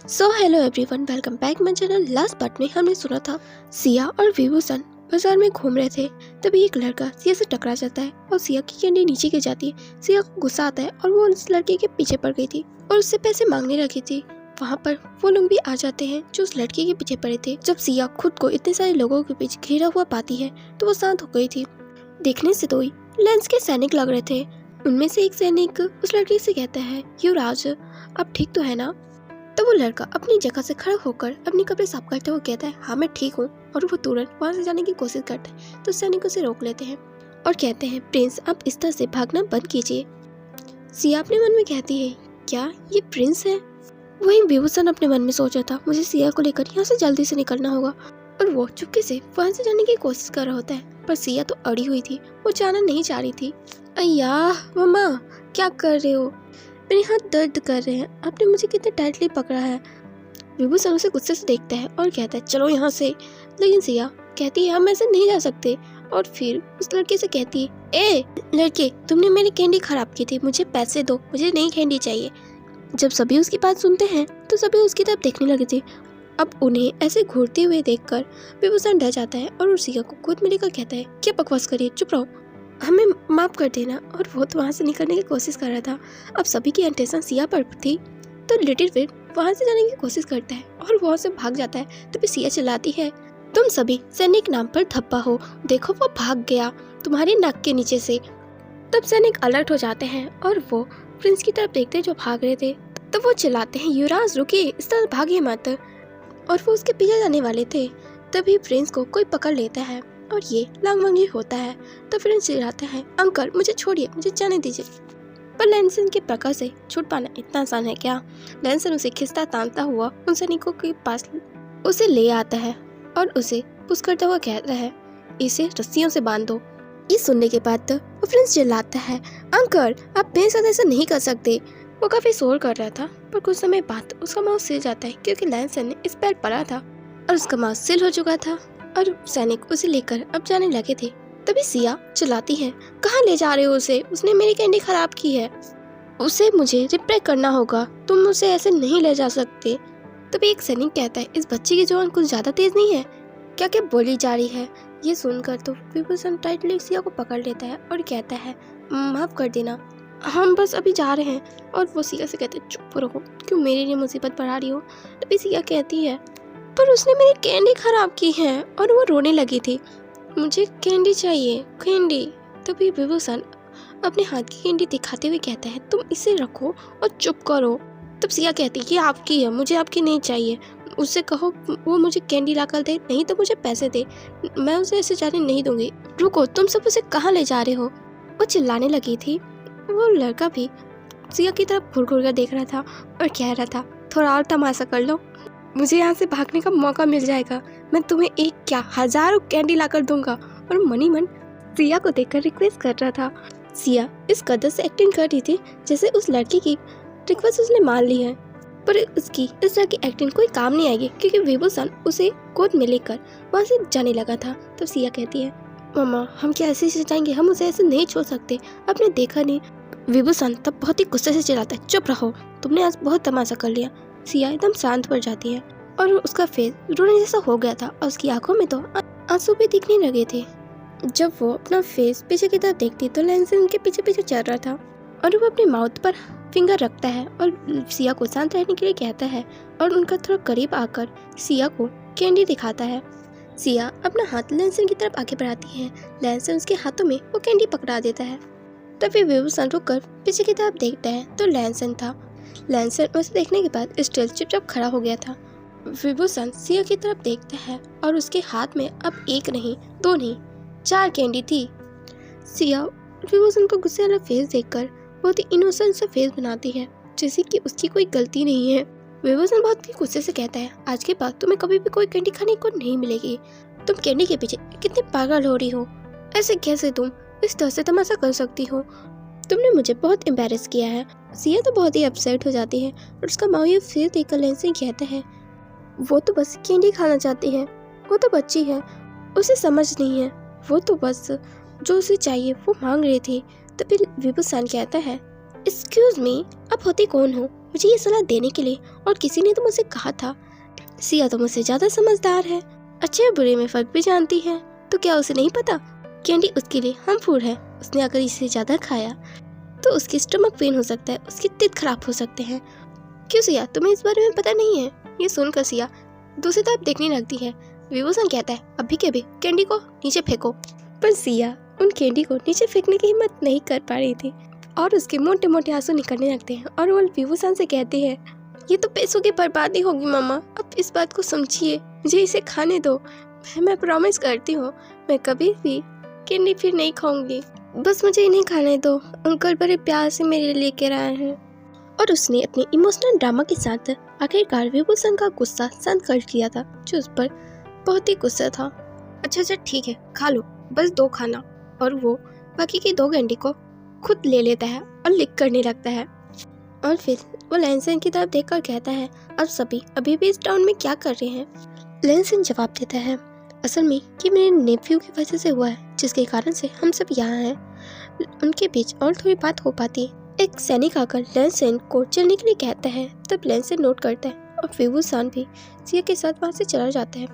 So hello everyone, welcome back my channel. Last part में हमने सुना था सिया और विभूषण बाजार में घूम रहे थे। तभी एक लड़का सिया से टकरा जाता है और सिया की कैंडी नीचे गिर जाती है। सिया को गुस्सा आता है और वो उस लड़के के पीछे पड़ गई थी और उससे पैसे मांगने लगी थी। वहाँ पर वो लोग भी आ जाते हैं जो उस लड़के के पीछे पड़े थे। जब सिया खुद को इतने सारे लोगों के बीच घिरा हुआ पाती है तो वो शांत हो गई थी। देखने से तो लेंस के सैनिक लग रहे थे। उनमें से एक सैनिक उस लड़के से कहता है, युवराज अब ठीक तो है ना? तो वो लड़का अपनी जगह से खड़ा होकर अपने कपड़े साफ करते हुए कहता है, हाँ मैं ठीक हूँ। और वो तुरंत वहाँ से जाने की कोशिश करता है तो सैनिक उसे रोक लेते हैं और कहते हैं, प्रिंस आप इस तरह से भागना बंद कीजिए। सिया अपने मन में कहती है, क्या ये प्रिंस है? वहीं विभूषण अपने मन में सोचा था, मुझे सिया को लेकर यहाँ से जल्दी से निकलना होगा। और वो चुपके से वहाँ से जाने की कोशिश कर रहा होता है पर सिया तो अड़ी हुई थी, वो जाना नहीं चाह रही थी। अय्या मम्मा क्या कर रहे हो? मेरे हाथ दर्द कर रहे हैं, आपने मुझे कितने टाइटली पकड़ा है। विभूषण उसे गुस्से से देखता है और कहता है, चलो यहाँ से। लेकिन सिया कहती है, हम ऐसे नहीं जा सकते। और फिर उस लड़के से कहती है, ए लड़के तुमने मेरी कैंडी खराब की थी, मुझे पैसे दो, मुझे नई कैंडी चाहिए। जब सभी उसकी बात सुनते हैं तो सभी उसकी तरफ देखने लगे थे। अब उन्हें ऐसे घूरते हुए देखकर विभूषण डर जाता है और सिया को खुद मिलकर कहता है, क्या बकवास करिए, चुप रहो, हमें माफ कर देना। और वो तो वहाँ से निकलने की कोशिश कर रहा था। अब सभी की अटेंशन सिया पर थी तो लिटिल फिर वहाँ से जाने की कोशिश करता है और वहाँ से भाग जाता है। तभी सिया चिल्लाती है, तुम सभी सैनिक नाम पर धब्बा हो, देखो वो भाग गया तुम्हारे नाक के नीचे से। तब सैनिक अलर्ट हो जाते हैं और वो प्रिंस की तरफ देखते जो भाग रहे थे। तो वो चिल्लाते हैं, युवराज रुकिए, इस तरह भागिए मत। और वो उसके पीछे जाने वाले थे। तभी प्रिंस को कोई पकड़ लेता है और ये लांगमंगी होता है। तो प्रिंस चिल्लाता है, अंकल मुझे छोड़िए, मुझे जाने दीजिए। पर लैंसन के पकड़ से छूट पाना इतना आसान है क्या? लैंसन उसे खिसता तानता हुआ उन सैनिकों के पास उसे ले आता है और उसे पुश करता हुआ कहता है, इसे रस्सियों से बांध दो। ये सुनने के बाद तो प्रिंस चिल्लाता है, अंकल आप मेरे साथ ऐसा नहीं कर सकते। वो काफी शोर कर रहा था पर कुछ समय बाद उसका माउथ सिल जाता है क्योंकि लैंसन ने इस पैर पड़ा था और उसका माउथ सिल हो चुका था और सैनिक उसे लेकर अब जाने लगे थे। तभी सिया चिल्लाती है, कहाँ ले जा रहे हो उसे? उसने मेरी कैंडी खराब की है, उसे मुझे रिपेयर करना होगा, तुम उसे ऐसे नहीं ले जा सकते। तभी एक सैनिक कहता है, इस बच्ची की जुबान कुछ ज्यादा तेज नहीं है क्या? क्या बोली जा रही है? ये सुनकर तो विभूषण टाइटली सिया को पकड़ लेता है और कहता है, माफ कर देना, हम बस अभी जा रहे हैं। और वो सिया से कहते हैं, चुप रहो, क्यों मेरे लिए मुसीबत बढ़ा रही हो? तभी सिया कहती है, पर उसने मेरी कैंडी खराब की है। और वो रोने लगी थी, मुझे कैंडी चाहिए, कैंडी। तभी विभूषण अपने हाथ की कैंडी दिखाते हुए कहता है, तुम इसे रखो और चुप करो। तब सिया कहती है, ये आपकी है, मुझे आपकी नहीं चाहिए। उससे कहो वो मुझे कैंडी ला कर दे, नहीं तो मुझे पैसे दे, मैं उसे ऐसे जाने नहीं दूंगी। रुको, तुम सब उसे कहाँ ले जा रहे हो? वो चिल्लाने लगी थी। वो लड़का भी सिया की तरफ घूर घूर कर देख रहा था और कह रहा था, थोड़ा और तमाशा कर लो, मुझे यहाँ से भागने का मौका मिल जाएगा, मैं तुम्हें एक क्या हजारों कैंडी लाकर दूंगा। और मनी मन सिया को देखकर रिक्वेस्ट कर रहा था। सिया इस कदर से एक्टिंग कर रही थी जैसे उस लड़की की रिक्वेस्ट उसने मान ली है, पर उसकी इस तरह की एक्टिंग कोई काम नहीं आएगी क्योंकि विभूषण उसे गोद में लेकर वहाँ से जाने लगा था। तो सिया कहती है, मम्मा हम क्या ऐसे ही जाएंगे, हम उसे ऐसे नहीं छोड़ सकते, आपने देखा नहीं। विभूषण तब बहुत ही गुस्से से चिल्लाता है, चुप रहो, तुमने आज बहुत तमाशा कर लिया। सिया एकदम शांत पड़ जाती है और उसका फेस रोने जैसा हो गया था और उसकी आंखों में तो आंसू भी दिखने लगे थे। जब वो अपना फेस पीछे की तरफ देखती तो लैंसन उनके पीछे पीछे चल रहा था और वो अपने माउथ पर फिंगर रखता है और सिया को शांत रहने के लिए कहता है और उनका थोड़ा करीब आकर सिया को कैंडी दिखाता है। सिया अपना हाथ लैंसन की तरफ आगे बढ़ाती है, लैंसन उसके हाथों में वो कैंडी पकड़ा देता है। तभी विभूषण रुककर पीछे की तरफ देखता है तो लैंसन था। लैंसन उसे देखने के बाद स्टिल चुपचाप खड़ा हो गया था। विभूषण सिया की तरफ देखता है और उसके हाथ में अब एक नहीं, दो नहीं, 4 कैंडी थी। सिया विभूषण को गुस्से वाला फेस देखकर बहुत ही इनोसेंट सा फेस बनाती है जैसे कि उसकी कोई गलती नहीं है। विभूषण बहुत ही गुस्से से कहता है, आज के बाद तुम्हें कभी भी कोई कैंडी खाने को नहीं मिलेगी। तुम कैंडी के पीछे कितने पागल हो रही हो, ऐसे कैसे तुम इस तरह से तमाशा कर सकती हो? तुमने मुझे बहुत एम्बैरेस किया है। सिया तो बहुत ही अपसेट हो जाती है और उसका माँ फिर देखकर लैंसन कहता है, वो तो बस कैंडी खाना चाहती है, वो तो बच्ची है, उसे समझ नहीं है, वो तो बस जो उसे चाहिए वो मांग रही थी। तभी विभूषण कहता है, एक्सक्यूज मी, आप होती कौन हो? मुझे ये सलाह देने के लिए, और किसी ने तो मुझसे कहा था सिया तो मुझसे ज़्यादा समझदार है, अच्छे और बुरे में फ़र्क भी जानती है। तो क्या उसे नहीं पता कैंडी उसके लिए हार्मफुल है? उसने अगर इसे ज़्यादा खाया तो उसकी स्टमक पेन हो सकता है, उसके तित खराब हो सकते हैं। क्यों सिया, तुम्हें इस बारे में पता नहीं है? ये सुनकर सिया दूसरी तरफ देखने लगती है। विभूषण कहता है अभी के भी कैंडी को नीचे फेंको, पर सिया उन कैंडी को नीचे फेंकने की हिम्मत नहीं कर पा रही थी और उसके मोटे मोटे आंसू निकलने लगते हैं और वो विभूषण से कहती है ये तो पैसों की बर्बादी होगी मामा, अब इस बात को समझिए, मुझे इसे खाने दो। मैं प्रॉमिस करती हूँ मैं कभी भी कैंडी फिर नहीं खाऊंगी, बस मुझे इन्हें खाने दो, अंकल बड़े प्यार से मेरे लिए लेकर आए हैं। और उसने अपने इमोशनल ड्रामा के साथ आखिरकार विभूषण का गुस्सा शांत कर लिया था, जो उस पर बहुत ही गुस्सा था। अच्छा ठीक है, खा लो, बस 2 खाना। और वो बाकी की 2 कैंडी को खुद ले लेता है और लिक करने लगता है। और फिर वो लैंसन की तरफ देखकर कहता है अब सभी अभी भी इस टाउन में क्या कर रहे हैं? लैंसन जवाब देता है असल में कि मेरे नेफ्यू की वजह से हुआ है, जिसके कारण से हम सब यहाँ हैं। उनके बीच और थोड़ी बात हो पाती। एक सैनिक आकर लैंसन को चलने के लिए कहता है, तब लैंसन नोट करता है और विभूषण भी सिया के साथ वहाँ से चला जाता है।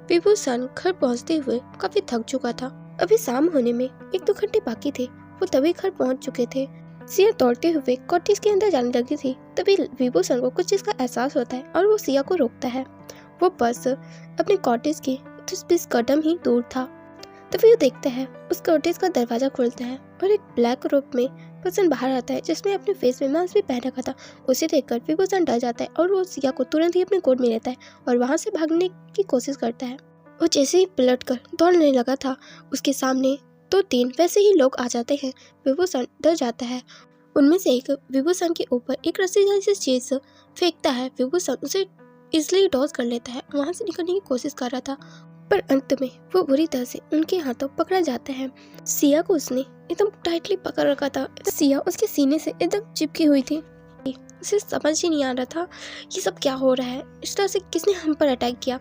विभूषण घर पहुँचते हुए काफी थक चुका था। अभी शाम होने में 1-2 घंटे बाकी थे, वो तभी घर पहुँच चुके थे। सिया दौड़ते हुए कॉटेज के अंदर जाने लगी थी, तभी विभूषण को कुछ चीज का एहसास होता है और वो सिया को रोकता है। वो बस अपने कॉटेज के 10-20 कदम ही दूर था। तभी वो देखता है उस कॉटेज का दरवाजा खुलता है और एक ब्लैक रोब में पर्सन बाहर आता है, जिसने अपने फेस में मास्क भी पहन रखा था। उसे देखकर विभूषण डर जाता है और वो सिया को तुरंत ही अपने गोद में लेता है और वहाँ से भागने की कोशिश करता है। वो जैसे ही पलट कर दौड़ने लगा था, उसके सामने 2-3 वैसे ही लोग आ जाते हैं। विभूषण डर जाता है। उनमें से एक विभूषण के ऊपर एक रस्सी जैसी चीज फेंकता है। विभूषण उसे इसलिए डॉज कर लेता है, वहाँ से निकलने की कोशिश कर रहा था, पर अंत में वो बुरी तरह से उनके हाथों पकड़ा जाता है। सिया को उसने एकदम टाइटली पकड़ रखा था। सिया उसके सीने से एकदम चिपकी हुई थी। उसे समझ ही नहीं आ रहा था ये सब क्या हो रहा है, इस तरह से किसने हम पर अटैक किया।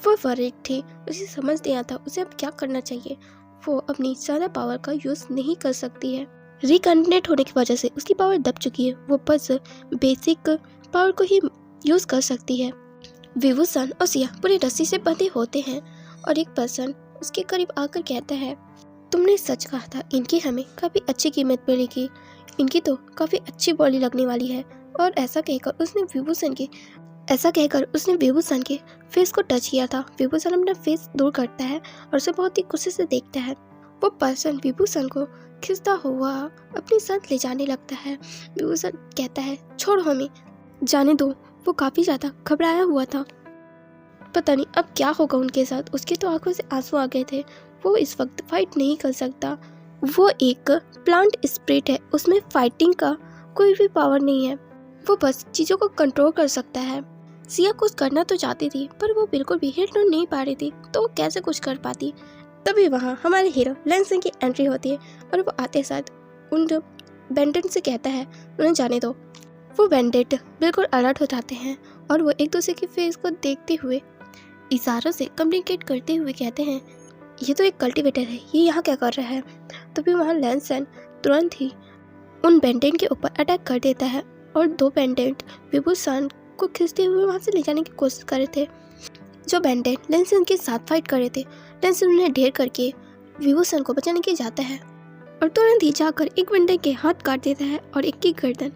वो वरीड थी, उसे समझ नहीं आता उसे अब क्या करना चाहिए। वो अपनी ज़्यादा पावर का यूज़ नहीं कर सकती है। रिकन्टिनेट होने की वजह से उसकी पावर दब चुकी है, वो बस बेसिक पावर को ही यूज़ कर सकती है। विभूषण और सिया पूरी रस्सी से बंधे होते हैं और एक पर्सन उसके करीब आकर कहता है तुमने सच कहा था, इनकी हमें काफ़ी अच्छी कीमत मिलेगी, इनकी तो काफ़ी अच्छी बॉडी लगने वाली है। और ऐसा कहकर उसने विभूषण के फेस को टच किया था। विभूषण अपना फेस दूर करता है और उसे बहुत ही खुशी से देखता है। वो पर्सन विभूषण को खिंचता हुआ अपने साथ ले जाने लगता है। विभूषण कहता है छोड़ो हमें, जाने दो। वो काफ़ी ज़्यादा घबराया हुआ था, पता नहीं अब क्या होगा उनके साथ। उसके तो आंखों से आंसू आ गए थे। वो इस वक्त फाइट नहीं कर सकता। वो एक प्लांट स्पिरिट है, उसमें फाइटिंग का कोई भी पावर नहीं है। वो बस चीज़ों को कंट्रोल कर सकता है। सिया कुछ करना तो चाहती थी, पर वो बिल्कुल भी हिट नहीं पा रही थी, तो वो कैसे कुछ कर पाती। तभी वहाँ हमारे हीरो लैंसन की एंट्री होती है और वो आते साथ उन बेंडेट से कहता है उन्हें जाने दो। वो बेंडेट बिल्कुल अलर्ट हो जाते हैं और वो एक दूसरे के फेस को देखते हुए इशारों से कम्युनिकेट करते हुए कहते हैं ये तो एक कल्टीवेटर है, ये यहाँ क्या कर रहा है। तभी वहाँ लैंसन तुरंत ही उन बेंडेट के ऊपर अटैक कर देता है और 2 बेंडेट विभूषण को खींचते हुए वहाँ से ले जाने की कोशिश कर रहे थे। जो बेंडेट लैंसन के साथ फाइट कर रहे थे, लैंसन उन्हें ढेर करके विभूषण को बचाने के जाता है और तुरंत ही जाकर एक बेंडेट के हाथ काट देता है और एक की गर्दन।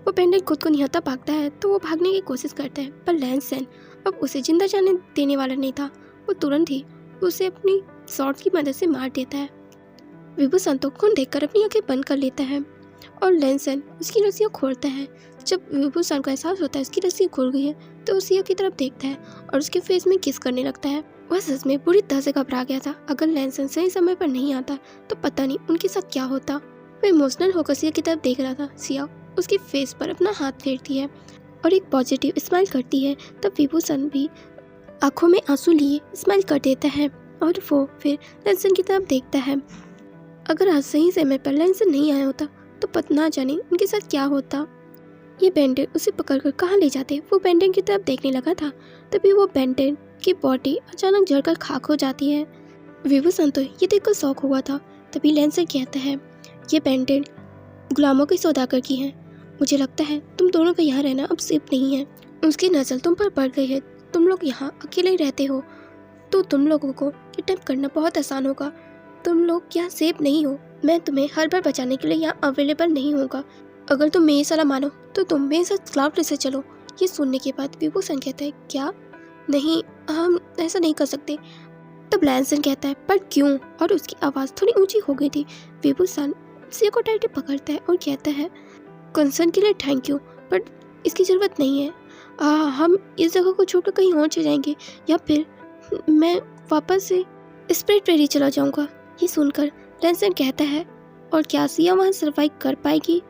वो बेंडेट खुद को निहत्था भागता है तो वो भागने की कोशिश करता है, पर लैंसन अब उसे जिंदा जाने देने वाला नहीं था। वो तुरंत ही उसे अपनी शॉर्ट की मदद से मार देता है। विभूषण तो खून देखकर अपनी आंखें बंद कर लेता है और लैंसन उसकी रस्सियाँ खोलता है। जब विभूषण को एहसास होता है उसकी रस्सी खुल गई है, तो सिया की तरफ देखता है और उसके फेस में किस करने लगता है। वह सच में बुरी तरह से घबरा गया था। अगर लैंसन सही समय पर नहीं आता तो पता नहीं उनके साथ क्या होता। वो इमोशनल होकर सिया की तरफ देख रहा था। सिया उसके फेस पर अपना हाथ फेरती है और एक पॉजिटिव स्माइल करती है। तब विभूषण भी आंखों में आंसू लिए स्माइल कर देता है और वो फिर लैंसन की तरफ देखता है। अगर आज सही समय पर लैंसन नहीं आया होता तो पता ना जाने उनके साथ क्या होता। ये बेंडेट उसे पकड़कर कहाँ ले जाते। वो बेंडेट की तरफ देखने लगा था, तभी वो बेंडेट की बॉडी अचानक जलकर खाक हो जाती है। विभूषण तो ये देखकर शौक हुआ था। तभी लैंसन कहता है ये बेंडेट गुलामों की सौदागर की है, मुझे लगता है तुम दोनों का यहाँ रहना अब सेफ नहीं है। उसकी नज़र तुम पर पड़ गई है, तुम लोग यहाँ अकेले ही रहते हो, तो तुम लोगों को किडनैप करना बहुत आसान होगा। तुम लोग यहाँ सेफ नहीं हो, मैं तुम्हें हर बार बचाने के लिए यहाँ अवेलेबल नहीं होगा। अगर तुम मेरी सलाह मानो तो तुम मेरे साथ क्लाउड से चलो। ये सुनने के बाद विभूषण कहता है, क्या? नहीं, हम ऐसा नहीं कर सकते। तब लैंसन कहता है, पर क्यों? और उसकी आवाज़ थोड़ी ऊंची हो गई थी। विभूषण सिया को टाइट पकड़ता है और कहता है, कंसर्न के लिए थैंक यू, बट इसकी ज़रूरत नहीं है। हम इस जगह को छोड़कर कहीं और चले जाएंगे, या फिर मैं वापस से स्प्रिट वेरी चला जाऊंगा। ये सुनकर लैंसन कहता है, और क्या सिया वहाँ सर्वाइव कर पाएगी?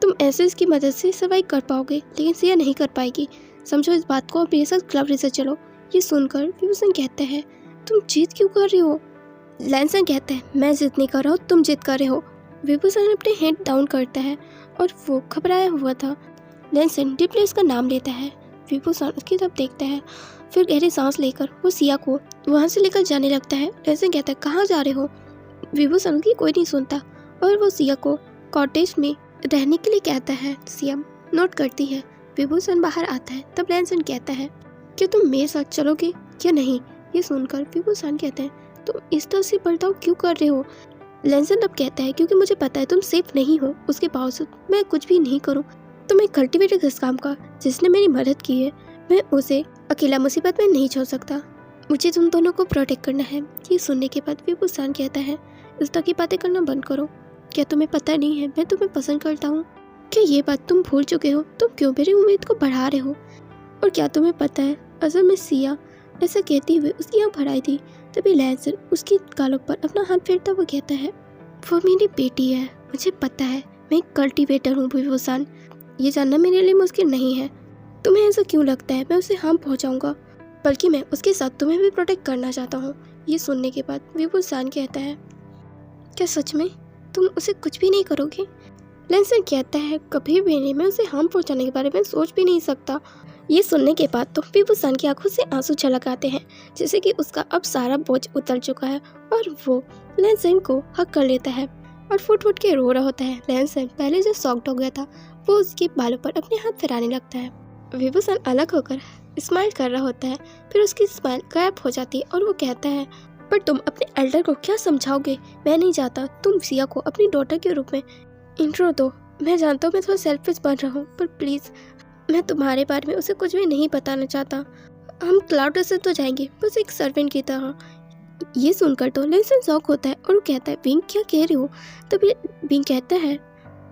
तुम ऐसे इसकी मदद से सर्वाइव कर पाओगे, लेकिन सिया नहीं कर पाएगी। समझो इस बात को और मेरे साथ क्लब से चलो। ये सुनकर विभूषण कहते हैं, तुम जीत क्यों कर रहे हो? लैंसन कहते हैं, मैं जिद नहीं कर रहा हूँ, तुम जिद कर रहे हो। विभूषण अपने हेड डाउन करता है और वो घबराया हुआ था। लैंसन डीपली उसका नाम लेता है। विभूषण उसकी तरफ देखता है, फिर गहरी सांस लेकर वो सिया को वहाँ से लेकर जाने लगता है। लैंसन कहता है, कहाँ जा रहे हो? विभूषण की कोई नहीं सुनता और वो सिया को कॉटेज में रहने के लिए कहता है। सिया नोट करती है। विभूषण बाहर आता है। तब लैंसन कहता है, क्या तुम मेरे साथ चलोगे या नहीं? ये सुनकर विभूषण कहते हैं, तुम इस तरह से बर्ताव क्यों कर रहे हो? लैंसन अब कहता है, क्योंकि मुझे पता है तुम सेफ नहीं हो, उसके बावजूद मैं कुछ भी नहीं करूं। तुम एक कल्टिवेटर इस काम का जिसने मेरी मदद की है, मैं उसे अकेला मुसीबत में नहीं छोड़ सकता। मुझे तुम दोनों को प्रोटेक्ट करना है। ये सुनने के बाद विभूषण कहता है, इस तरह की बातें करना बंद करो। क्या तुम्हें पता नहीं है मैं तुम्हें पसंद करता हूँ? क्या ये बात तुम भूल चुके हो? तुम क्यों मेरी उम्मीद को बढ़ा रहे हो? और क्या तुम्हें पता है असल में सिया ऐसा कहती हुए उसकी आँख भर आई थी। तभी लैंसन उसकी गालों पर अपना हाथ फेरता हुआ कहता है, वो मेरी बेटी है, मुझे पता है, मैं एक कल्टिवेटर हूँ विभूषण। ये जानना मेरे लिए मुश्किल नहीं है। तुम्हें ऐसा क्यों लगता है मैं उसे हार्म पहुँचाऊँगा? बल्कि मैं उसके साथ तुम्हें भी प्रोटेक्ट करना चाहता हूँ। ये सुनने के बाद विभूषण कहता है, क्या सच में तुम उसे कुछ भी नहीं करोगे? लैंसन कहता है, कभी भी नहीं, मैं उसे हार्म पहुँचाने के बारे में सोच भी नहीं सकता। ये सुनने के बाद तो विभूषण की आंखों से आंसू छलक आते हैं, जैसे कि उसका अब सारा बोझ उतर चुका है और वो लैंसन को हक कर लेता है और फुट फुट के रो रहा होता है। लैंसन पहले जो शॉक्ड हो गया था वो उसके बालों पर अपने हाथ फिराने लगता है। विभूषण अलग होकर स्माइल कर रहा होता है, फिर उसकी स्माइल गायब हो जाती है और वो कहता है, पर तुम अपने एल्डर को क्या समझाओगे? मैं नहीं चाहता तुम सिया को अपनी डॉटर के रूप में इंट्रो दो। मैं जानता हूँ मैं थोड़ा सेल्फिश बन रहा हूँ, पर प्लीज़ मैं तुम्हारे बारे में उसे कुछ भी नहीं बताना चाहता। हम क्लाउड से तो जाएंगे, बस एक सर्वेंट की तरह। ये सुनकर तो लैंसन शॉक होता है और वो कहता है, विंग क्या कह रहे हो? तभी विंग कहता है,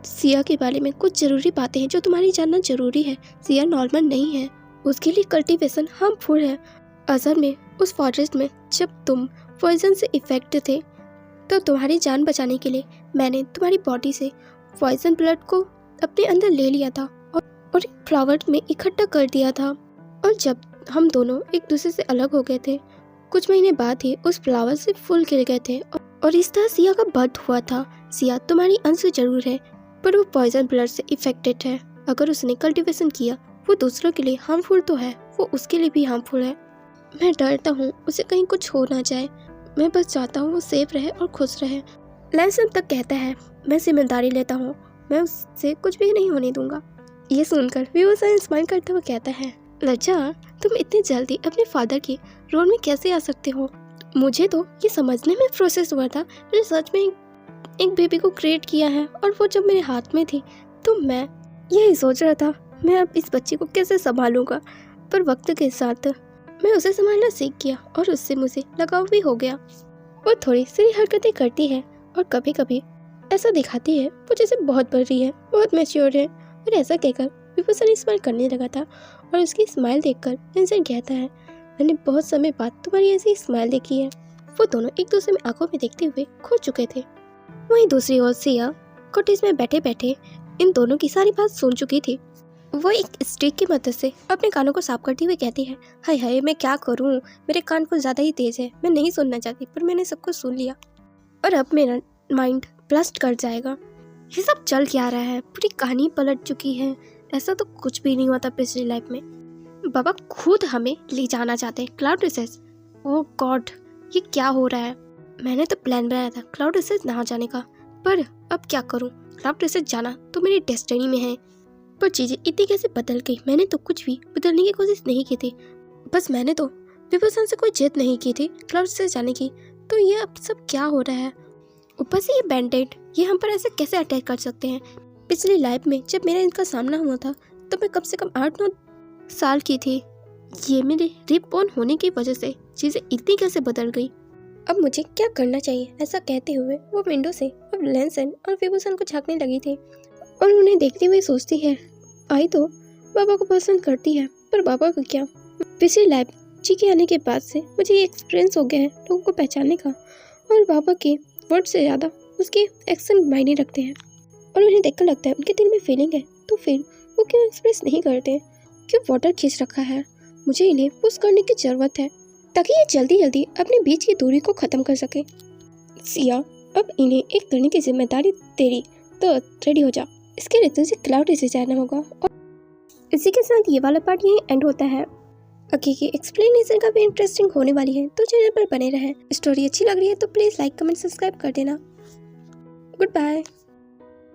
सिया के बारे में कुछ ज़रूरी बातें हैं जो तुम्हारी जानना ज़रूरी है। सिया नॉर्मल नहीं है, उसके लिए कल्टिवेशन हार्मफुल है। असल में उस फॉरेस्ट में जब तुम पॉइजन से इफेक्ट थे तो तुम्हारी जान बचाने के लिए मैंने तुम्हारी बॉडी से पॉइजन ब्लड को अपने अंदर ले लिया था और एक फ्लावर में इकट्ठा कर दिया था। और जब हम दोनों एक दूसरे से अलग हो गए थे, कुछ महीने बाद ही उस फ्लावर से फूल खिल गए थे और इस तरह सिया का बर्थ हुआ था। सिया तुम्हारी अंश जरूर है, पर वो पॉइजन ब्लड से इफेक्टेड है। अगर उसने कल्टिवेशन किया वो दूसरों के लिए हार्मफुल तो है, वो उसके लिए भी हार्मफुल है। मैं डरता हूँ उसे कहीं कुछ हो ना जाए। मैं बस चाहता हूँ वो सेफ रहे और खुश रहे। लैंसन तक कहता है, मैं जिम्मेदारी लेता हूँ, मैं उससे कुछ भी नहीं होने दूंगा। ये सुनकर विभूषण स्माइल करते हुए कहता है, लज्जा, तुम इतनी जल्दी अपने फादर के रोल में कैसे आ सकते हो? मुझे तो ये समझने में प्रोसेस हुआ था मैंने सच में एक बेबी को क्रिएट किया है, और वो जब मेरे हाथ में थी तो मैं यही सोच रहा था मैं अब इस बच्चे को कैसे संभालूंगा। पर वक्त के साथ मैं उसे संभालना सीख गया और उससे मुझे लगाव भी हो गया। वो थोड़ी सी हरकतें करती है और कभी कभी ऐसा दिखाती है वो जैसे बहुत बड़ी है, बहुत मैच्योर है। और ऐसा कहकर विभूषण स्माइल करने लगा था और उसकी स्माइल देखकर लैंसन कहता है, मैंने बहुत समय बाद तुम्हारी ऐसी स्माइल देखी है। वो दोनों एक दूसरे में आंखों में देखते हुए खो चुके थे। वहीं दूसरी ओर सिया कॉटेज में बैठे बैठे इन दोनों की सारी बात सुन चुकी थी। वो एक स्टिक की मदद से अपने कानों को साफ करते हुए कहती है, हाय हाय, मैं क्या करूं, मेरे कान कुछ ज़्यादा ही तेज है, मैं नहीं सुनना चाहती, पर मैंने सब कुछ सुन लिया और अब मेरा माइंड ब्लास्ट कर जाएगा। ये सब चल क्या रहा है? पूरी कहानी पलट चुकी है। ऐसा तो कुछ भी नहीं हुआ था पिछली लाइफ में। बाबा खुद हमें ले जाना चाहते हैं क्लाउड रिसेस। ओह गॉड, ये क्या हो रहा है? मैंने तो प्लान बनाया था क्लाउड रिसेस ना जाने का, पर अब क्या करूं? क्लाउड रिसेस जाना तो मेरी डेस्टिनी में है। पर चीजें इतनी कैसे बदल गई। मैंने तो कुछ भी बदलने की कोशिश नहीं की थी, बस मैंने तो विभूषण से कोई जिद नहीं की थी क्लाउड से जाने की। तो ये अब सब क्या हो रहा है? ऊपर से ये बैंडेड, ये हम पर ऐसे कैसे अटैक कर सकते हैं? पिछली लाइफ में जब मेरा इनका सामना हुआ था तो मैं कम से कम 8-9 साल की थी। ये मेरे रिबॉर्न होने की वजह से चीज़ें इतनी कैसे बदल गई? अब मुझे क्या करना चाहिए? ऐसा कहते हुए वो विंडो से अब लैंसन और विभूषण को झांकने लगी थी और उन्हें देखते हुए सोचती है, आई तो बाबा को पसंद करती है, पर बाबा को क्या? पिछली लाइफ जी के आने के बाद से मुझे ये एक्सपीरियंस हो गया है लोगों को पहचानने का, और बाबा के वर्ड से ज़्यादा उसके एक्शन मायने रखते हैं और उन्हें देखकर लगता है उनके दिल में फीलिंग है, तो फिर वो क्यों एक्सप्रेस नहीं करते? क्यों वाटर खींच रखा है? मुझे इन्हें पुश करने की ज़रूरत है ताकि ये जल्दी जल्दी अपने बीच की दूरी को ख़त्म कर सके। सिया, अब इन्हें एक करने की जिम्मेदारी तेरी, तो रेडी हो जा। इसके लिए तुझे क्लाउड से जाना होगा। और इसी के साथ ये वाला पार्ट यहीं एंड होता है। आगे की एक्सप्लेनेशन काफ़ी इंटरेस्टिंग होने वाली है, तो चैनल पर बने रहें। स्टोरी अच्छी लग रही है तो प्लीज़ लाइक कमेंट सब्सक्राइब कर देना। Good bye.